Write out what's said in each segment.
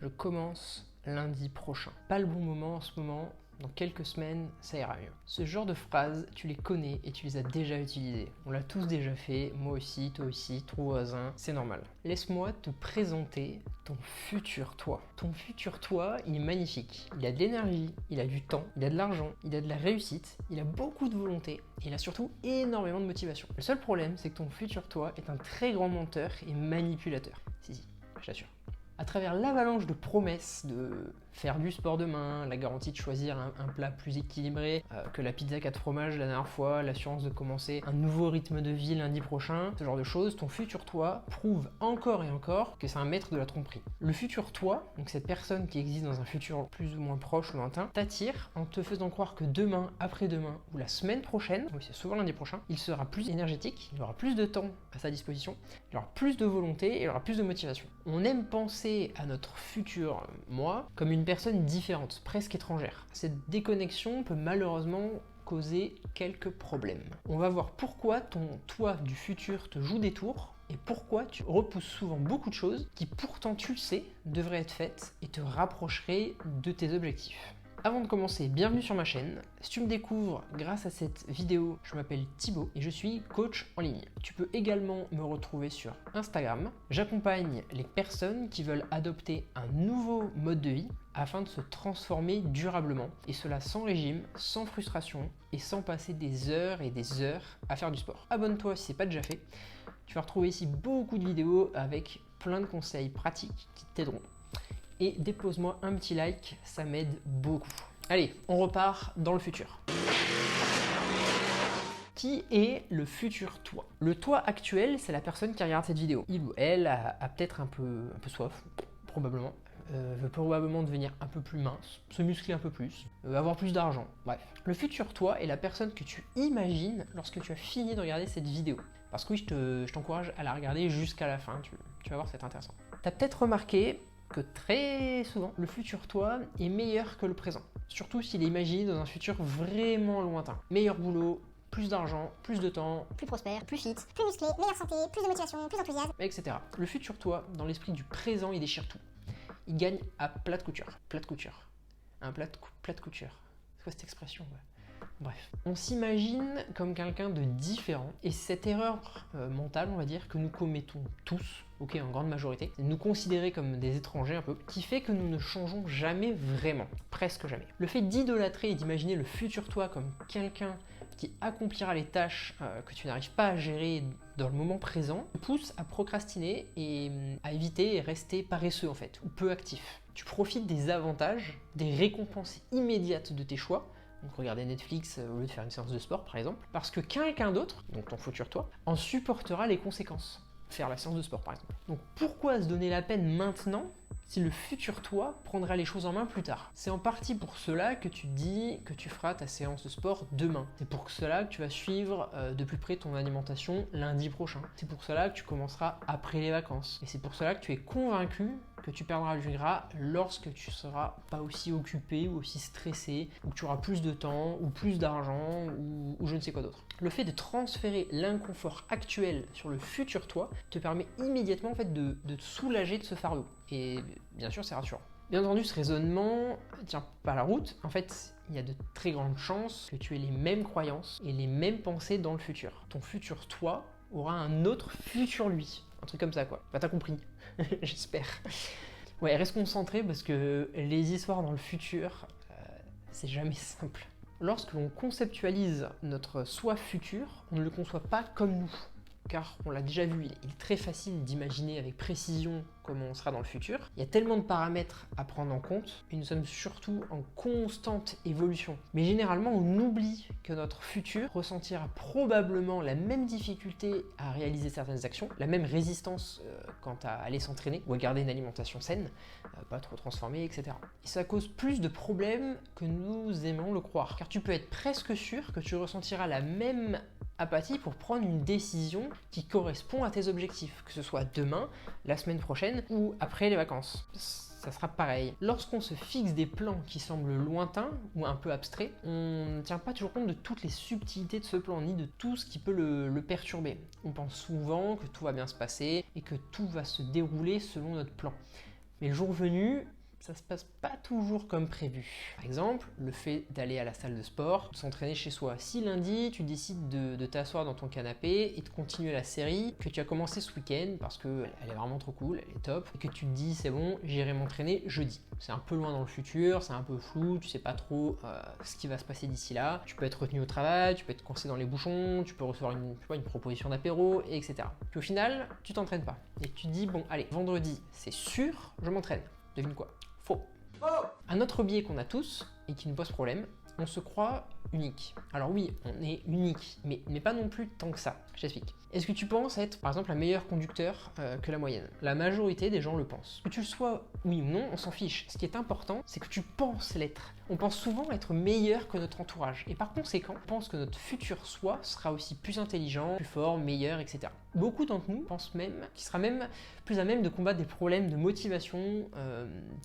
Je commence lundi prochain. Pas le bon moment en ce moment. Dans quelques semaines, ça ira mieux. Ce genre de phrases, tu les connais et tu les as déjà utilisées. On l'a tous déjà fait, moi aussi, toi aussi, ton voisin, c'est normal. Laisse-moi te présenter ton futur toi. Ton futur toi, il est magnifique. Il a de l'énergie, il a du temps, il a de l'argent, il a de la réussite, il a beaucoup de volonté et il a surtout énormément de motivation. Le seul problème, c'est que ton futur toi est un très grand menteur et manipulateur. Si, je t'assure. À travers l'avalanche de promesses de faire du sport demain, la garantie de choisir un plat plus équilibré que la pizza 4 fromages la dernière fois, l'assurance de commencer un nouveau rythme de vie lundi prochain, ce genre de choses, ton futur toi prouve encore et encore que c'est un maître de la tromperie. Le futur toi, donc cette personne qui existe dans un futur plus ou moins proche ou lointain, t'attire en te faisant croire que demain, après-demain ou la semaine prochaine, oui c'est souvent lundi prochain, il sera plus énergétique, il aura plus de temps à sa disposition, il aura plus de volonté et il aura plus de motivation. On aime penser à notre futur moi comme une personne différente, presque étrangère. Cette déconnexion peut malheureusement causer quelques problèmes. On va voir pourquoi ton toi du futur te joue des tours et pourquoi tu repousses souvent beaucoup de choses qui pourtant tu le sais devraient être faites et te rapprocheraient de tes objectifs. Avant de commencer, bienvenue sur ma chaîne. Si tu me découvres grâce à cette vidéo, je m'appelle Thibaut et je suis coach en ligne. Tu peux également me retrouver sur Instagram. J'accompagne les personnes qui veulent adopter un nouveau mode de vie afin de se transformer durablement. Et cela sans régime, sans frustration et sans passer des heures et des heures à faire du sport. Abonne-toi si ce n'est pas déjà fait. Tu vas retrouver ici beaucoup de vidéos avec plein de conseils pratiques qui t'aideront. Et dépose-moi un petit like, ça m'aide beaucoup. Allez, on repart dans le futur. Qui est le futur toi? Le toi actuel, c'est la personne qui regarde cette vidéo. Il ou elle a peut-être un peu soif, probablement. Veut probablement devenir un peu plus mince, se muscler un peu plus, avoir plus d'argent, bref. Le futur toi est la personne que tu imagines lorsque tu as fini de regarder cette vidéo. Parce que oui, je t'encourage à la regarder jusqu'à la fin, tu vas voir, c'est intéressant. T'as peut-être remarqué que très souvent, le futur toi est meilleur que le présent. Surtout s'il est imaginé dans un futur vraiment lointain. Meilleur boulot, plus d'argent, plus de temps, plus prospère, plus fit, plus musclé, meilleure santé, plus de motivation, plus d'enthousiasme, etc. Le futur toi, dans l'esprit du présent, il déchire tout. Il gagne à plat de couture. Plat de couture. Un plat de couture. C'est quoi cette expression? Bref, on s'imagine comme quelqu'un de différent et cette erreur mentale, on va dire, que nous commettons tous, ok, en grande majorité, c'est de nous considérer comme des étrangers un peu, qui fait que nous ne changeons jamais vraiment, presque jamais. Le fait d'idolâtrer et d'imaginer le futur toi comme quelqu'un qui accomplira les tâches que tu n'arrives pas à gérer dans le moment présent, te pousse à procrastiner et à éviter et rester paresseux en fait, ou peu actif. Tu profites des avantages, des récompenses immédiates de tes choix, donc regarder Netflix au lieu de faire une séance de sport par exemple, parce que quelqu'un d'autre, donc ton futur toi, en supportera les conséquences. Faire la séance de sport par exemple. Donc pourquoi se donner la peine maintenant si le futur toi prendra les choses en main plus tard? C'est en partie pour cela que tu dis que tu feras ta séance de sport demain. C'est pour cela que tu vas suivre de plus près ton alimentation lundi prochain. C'est pour cela que tu commenceras après les vacances. Et c'est pour cela que tu es convaincu que tu perdras du gras lorsque tu seras pas aussi occupé ou aussi stressé, ou que tu auras plus de temps, ou plus d'argent, ou je ne sais quoi d'autre. Le fait de transférer l'inconfort actuel sur le futur toi te permet immédiatement en fait, de te soulager de ce fardeau. Et bien sûr, c'est rassurant. Bien entendu, ce raisonnement tient pas la route. En fait, il y a de très grandes chances que tu aies les mêmes croyances et les mêmes pensées dans le futur. Ton futur toi aura un autre futur lui. Un truc comme ça, quoi. Bah, t'as compris. J'espère. Ouais, reste concentré parce que les histoires dans le futur, c'est jamais simple. Lorsque l'on conceptualise notre soi futur, on ne le conçoit pas comme nous. Car on l'a déjà vu, il est très facile d'imaginer avec précision comment on sera dans le futur. Il y a tellement de paramètres à prendre en compte et nous sommes surtout en constante évolution. Mais généralement, on oublie que notre futur ressentira probablement la même difficulté à réaliser certaines actions, la même résistance quant à aller s'entraîner ou à garder une alimentation saine, pas trop transformée, etc. Et ça cause plus de problèmes que nous aimons le croire. Car tu peux être presque sûr que tu ressentiras la même apathie pour prendre une décision qui correspond à tes objectifs, que ce soit demain, la semaine prochaine ou après les vacances. Ça sera pareil. Lorsqu'on se fixe des plans qui semblent lointains ou un peu abstraits, on ne tient pas toujours compte de toutes les subtilités de ce plan, ni de tout ce qui peut le perturber. On pense souvent que tout va bien se passer et que tout va se dérouler selon notre plan. Mais le jour venu, ça se passe pas toujours comme prévu. Par exemple, le fait d'aller à la salle de sport, de s'entraîner chez soi. Si lundi, tu décides de t'asseoir dans ton canapé et de continuer la série que tu as commencé ce week-end parce qu'elle est vraiment trop cool, elle est top, et que tu te dis c'est bon, j'irai m'entraîner jeudi. C'est un peu loin dans le futur, c'est un peu flou, tu sais pas trop ce qui va se passer d'ici là. Tu peux être retenu au travail, tu peux être coincé dans les bouchons, tu peux recevoir une proposition d'apéro, etc. Puis au final, tu t'entraînes pas. Et tu te dis bon, allez, vendredi, c'est sûr, je m'entraîne. Devine quoi? Faux. Un autre biais qu'on a tous et qui nous pose problème, on se croit unique. Alors oui, on est unique, mais pas non plus tant que ça. Je t'explique. Est-ce que tu penses être, par exemple, un meilleur conducteur que la moyenne? La majorité des gens le pensent. Que tu le sois, oui ou non, on s'en fiche. Ce qui est important, c'est que tu penses l'être. On pense souvent être meilleur que notre entourage. Et par conséquent, on pense que notre futur soi sera aussi plus intelligent, plus fort, meilleur, etc. Beaucoup d'entre nous pensent même qu'il sera même plus à même de combattre des problèmes de motivation,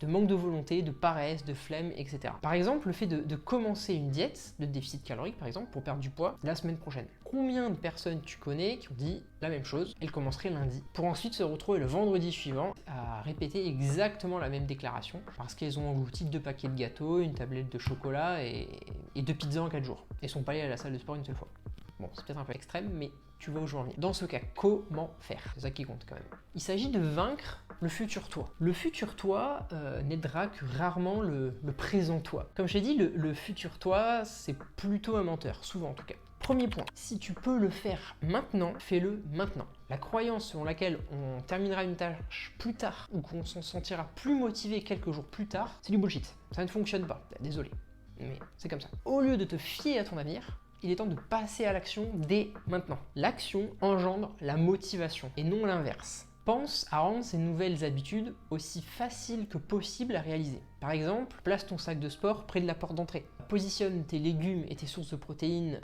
de manque de volonté, de paresse, de flemme, etc. Par exemple, le fait de commencer une diète, de déficit calorique par exemple, pour perdre du poids la semaine prochaine. Combien de personnes tu connais qui ont dit la même chose, elles commenceraient lundi, pour ensuite se retrouver le vendredi suivant à répéter exactement la même déclaration, parce qu'elles ont englouti 2 paquets de gâteaux, une tablette de chocolat et 2 pizzas en 4 jours, et sont pas allées à la salle de sport une seule fois. Bon, c'est peut-être un peu extrême, mais tu vois où je veux en venir. Dans ce cas, comment faire? C'est ça qui compte quand même. Il s'agit de vaincre le futur toi. Le futur toi n'aidera que rarement le présent toi. Comme je t'ai dit, le futur toi, c'est plutôt un menteur, souvent en tout cas. Premier point, si tu peux le faire maintenant, fais-le maintenant. La croyance selon laquelle on terminera une tâche plus tard ou qu'on s'en sentira plus motivé quelques jours plus tard, c'est du bullshit. Ça ne fonctionne pas, désolé, mais c'est comme ça. Au lieu de te fier à ton avenir, il est temps de passer à l'action dès maintenant. L'action engendre la motivation et non l'inverse. Pense à rendre ces nouvelles habitudes aussi faciles que possible à réaliser. Par exemple, place ton sac de sport près de la porte d'entrée. Positionne tes légumes et tes sources de protéines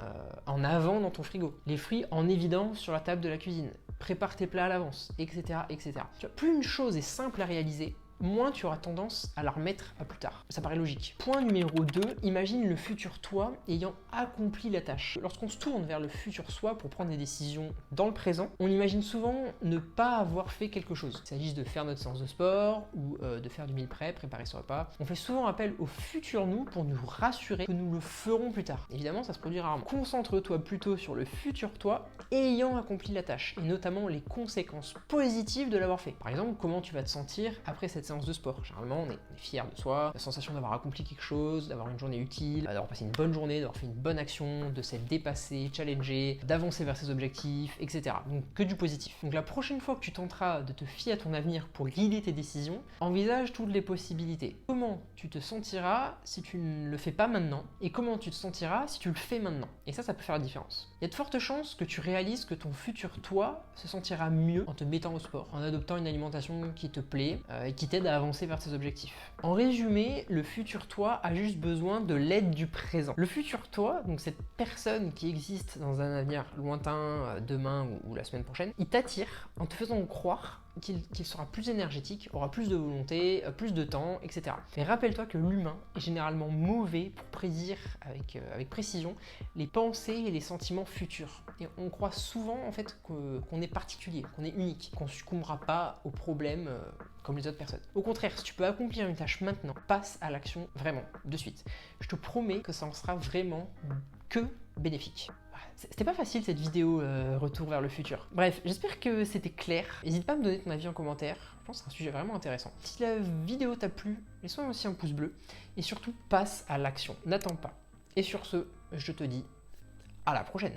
en avant dans ton frigo. Les fruits en évidence sur la table de la cuisine. Prépare tes plats à l'avance, etc., etc. Plus une chose est simple à réaliser, moins tu auras tendance à la remettre à plus tard. Ça paraît logique. Point numéro 2, imagine le futur toi ayant accompli la tâche. Lorsqu'on se tourne vers le futur soi pour prendre des décisions dans le présent, on imagine souvent ne pas avoir fait quelque chose. Qu'il s'agisse de faire notre séance de sport ou de faire du meal prep, préparer ce repas. On fait souvent appel au futur nous pour nous rassurer que nous le ferons plus tard. Évidemment, ça se produit rarement. Concentre-toi plutôt sur le futur toi ayant accompli la tâche et notamment les conséquences positives de l'avoir fait. Par exemple, comment tu vas te sentir après cette séance de sport. Généralement, on est fier de soi, la sensation d'avoir accompli quelque chose, d'avoir une journée utile, d'avoir passé une bonne journée, d'avoir fait une bonne action, de s'être dépassé, challengé, d'avancer vers ses objectifs, etc. Donc que du positif. Donc la prochaine fois que tu tenteras de te fier à ton avenir pour guider tes décisions, envisage toutes les possibilités. Comment tu te sentiras si tu ne le fais pas maintenant et comment tu te sentiras si tu le fais maintenant. Et ça peut faire la différence. Il y a de fortes chances que tu réalises que ton futur toi se sentira mieux en te mettant au sport, en adoptant une alimentation qui te plaît et qui t'aide à avancer vers tes objectifs. En résumé, le futur toi a juste besoin de l'aide du présent. Le futur toi, donc cette personne qui existe dans un avenir lointain, demain ou la semaine prochaine, il t'attire en te faisant croire qu'il sera plus énergétique, aura plus de volonté, plus de temps, etc. Mais rappelle-toi que l'humain est généralement mauvais pour prédire avec précision les pensées et les sentiments futurs. Et on croit souvent en fait qu'on est particulier, qu'on est unique, qu'on ne succombera pas aux problèmes comme les autres personnes. Au contraire, si tu peux accomplir une tâche maintenant, passe à l'action vraiment, de suite. Je te promets que ça en sera vraiment que bénéfique. C'était pas facile cette vidéo retour vers le futur. Bref, j'espère que c'était clair. N'hésite pas à me donner ton avis en commentaire. Je pense que c'est un sujet vraiment intéressant. Si la vidéo t'a plu, laisse-moi aussi un pouce bleu. Et surtout, passe à l'action. N'attends pas. Et sur ce, je te dis à la prochaine.